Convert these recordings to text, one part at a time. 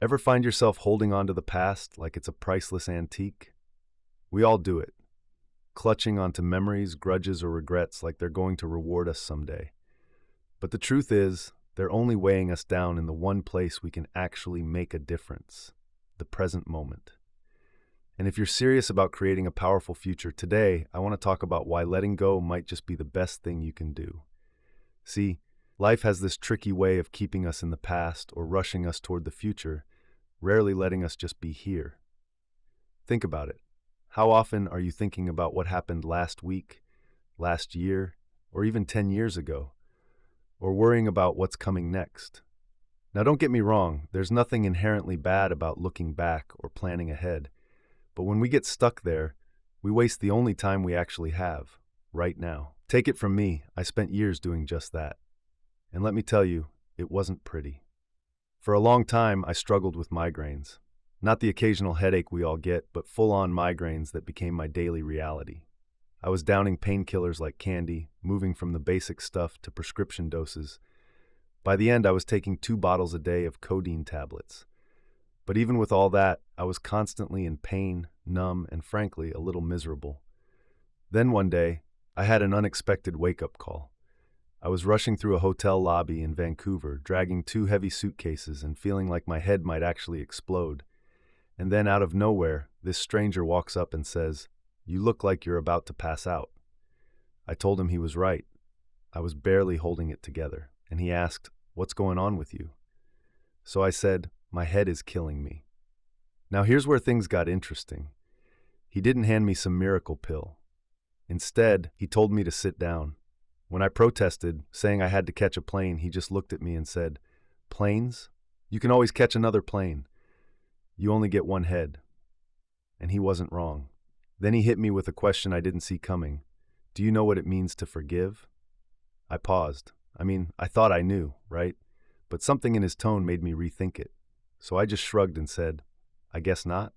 Ever find yourself holding on to the past like it's a priceless antique? We all do it, clutching onto memories, grudges, or regrets like they're going to reward us someday. But the truth is, they're only weighing us down in the one place we can actually make a difference: the present moment. And if you're serious about creating a powerful future today, I want to talk about why letting go might just be the best thing you can do. See, life has this tricky way of keeping us in the past or rushing us toward the future, rarely letting us just be here. Think about it. How often are you thinking about what happened last week, last year, or even 10 years ago, or worrying about what's coming next? Now, don't get me wrong, there's nothing inherently bad about looking back or planning ahead. But when we get stuck there, we waste the only time we actually have, right now. Take it from me, I spent years doing just that. And let me tell you, it wasn't pretty. For a long time, I struggled with migraines. Not the occasional headache we all get, but full-on migraines that became my daily reality. I was downing painkillers like candy, moving from the basic stuff to prescription doses. By the end, I was taking 2 bottles a day of codeine tablets. But even with all that, I was constantly in pain, numb, and frankly, a little miserable. Then one day, I had an unexpected wake-up call. I was rushing through a hotel lobby in Vancouver, dragging 2 heavy suitcases and feeling like my head might actually explode. And then out of nowhere, this stranger walks up and says, "You look like you're about to pass out." I told him he was right. I was barely holding it together, and he asked, "What's going on with you?" So I said, "My head is killing me." Now here's where things got interesting. He didn't hand me some miracle pill. Instead, he told me to sit down. When I protested, saying I had to catch a plane, he just looked at me and said, "Planes? You can always catch another plane. You only get one head." And he wasn't wrong. Then he hit me with a question I didn't see coming. "Do you know what it means to forgive?" I paused. I thought I knew, right? But something in his tone made me rethink it. So I just shrugged and said, "I guess not."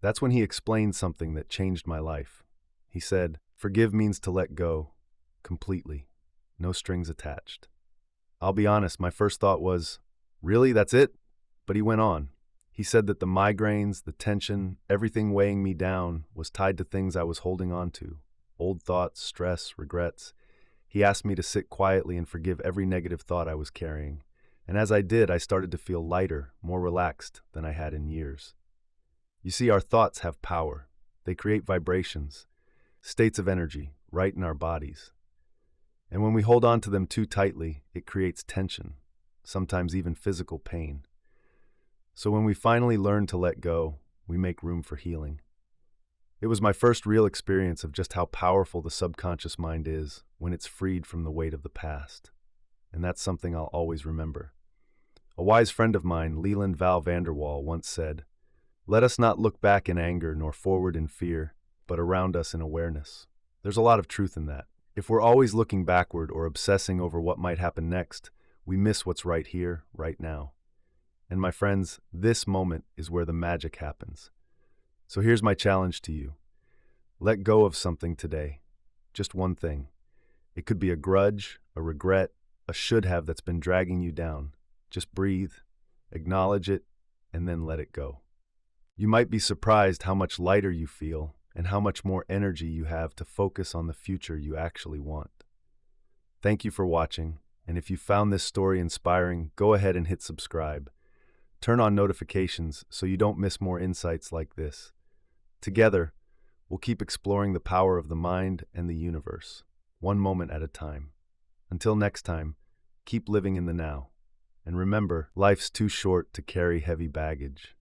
That's when he explained something that changed my life. He said, "Forgive means to let go, completely, no strings attached." I'll be honest, my first thought was, "Really, that's it?" But he went on. He said that the migraines, the tension, everything weighing me down was tied to things I was holding on to: old thoughts, stress, regrets. He asked me to sit quietly and forgive every negative thought I was carrying. And as I did, I started to feel lighter, more relaxed than I had in years. You see, our thoughts have power. They create vibrations, states of energy, right in our bodies. And when we hold on to them too tightly, it creates tension, sometimes even physical pain. So when we finally learn to let go, we make room for healing. It was my first real experience of just how powerful the subconscious mind is when it's freed from the weight of the past. And that's something I'll always remember. A wise friend of mine, Leland Val Vanderwall, once said, "Let us not look back in anger nor forward in fear, but around us in awareness." There's a lot of truth in that. If we're always looking backward or obsessing over what might happen next, we miss what's right here, right now. And my friends, this moment is where the magic happens. So here's my challenge to you. Let go of something today. Just one thing. It could be a grudge, a regret, a should have that's been dragging you down. Just breathe, acknowledge it, and then let it go. You might be surprised how much lighter you feel and how much more energy you have to focus on the future you actually want. Thank you for watching, and if you found this story inspiring, go ahead and hit subscribe. Turn on notifications so you don't miss more insights like this. Together, we'll keep exploring the power of the mind and the universe, one moment at a time. Until next time, keep living in the now. And remember, life's too short to carry heavy baggage.